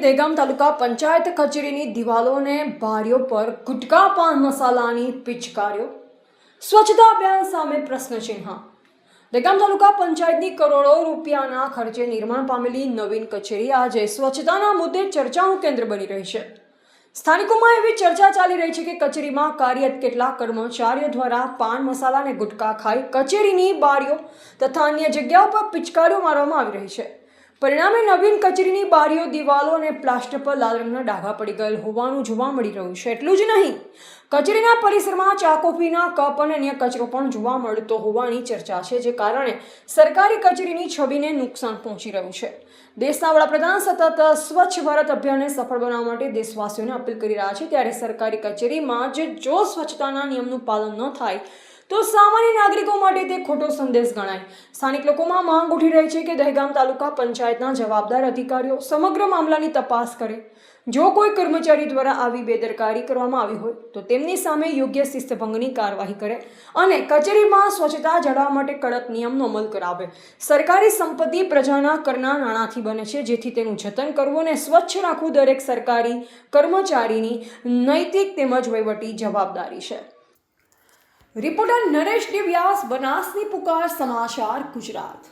દહેગામ તાલુકા પંચાયત કચેરીની દિવાલોને બારીઓ પર ગુટકા પાન મસાલાની પિચકારીઓ, સ્વચ્છતા અભિયાન સામે પ્રશ્નચિહ્ન। દહેગામ તાલુકા પંચાયતની કરોડો રૂપિયાના ખર્ચે નિર્માણ પામેલી નવીન કચેરી આજે સ્વચ્છતાના મુદ્દે ચર્ચાનું કેન્દ્ર બની રહી છે। સ્થાનિકોમાં એવી ચર્ચા ચાલી રહી છે કે કચેરીમાં કાર્યરત કેટલાક કર્મચારીઓ દ્વારા પાન મસાલા અને ગુટકા ખાઈ કચેરીની બારીઓ તથા અન્ય જગ્યાઓ પર પિચકારીઓ મારવામાં આવી રહી છે। પરિણામે નવીન કચેરીની બારીઓ, દિવાલો અને પ્લાસ્ટર પર લાલ રંગના ડાઘા પડી ગયેલ હોવાનું જોવા મળી રહ્યું છે। એટલું જ નહીં, કચેરીના પરિસરમાં ચા કોફીના કપ અને અન્ય કચરો પણ જોવા મળતો હોવાની ચર્ચા છે, જે કારણે સરકારી કચેરીની છબીને નુકસાન પહોંચી રહ્યું છે। દેશના વડાપ્રધાન સતત સ્વચ્છ ભારત અભિયાનને સફળ બનાવવા માટે દેશવાસીઓને અપીલ કરી રહ્યા છે, ત્યારે સરકારી કચેરીમાં જો સ્વચ્છતાના નિયમનું પાલન ન થાય તો સામાન્ય નાગરિકો માટે તે ખોટો સંદેશ ગણાય। સ્થાનિક લોકોમાં માંગ ઉઠી રહી છે કે દહેગામ તાલુકા પંચાયતના જવાબદાર અધિકારીઓ સમગ્ર મામલાની તપાસ કરે। જો કોઈ કર્મચારી દ્વારા આવી બેદરકારી કરવામાં આવી હોય તો તેમની સામે યોગ્ય શિસ્તભંગની કાર્યવાહી કરે અને કચેરીમાં સ્વચ્છતા જાળવવા માટે કડક નિયમનો અમલ કરાવે। સરકારી સંપત્તિ પ્રજાના કરના નાણાંથી બને છે, જેથી તેનું જતન કરવું અને સ્વચ્છ રાખવું દરેક સરકારી કર્મચારીની નૈતિક તેમજ વહીવટી જવાબદારી છે। રિપોર્ટર નરેશ ડી વ્યાસ, બનાસની પુકાર, સમાચાર ગુજરાત।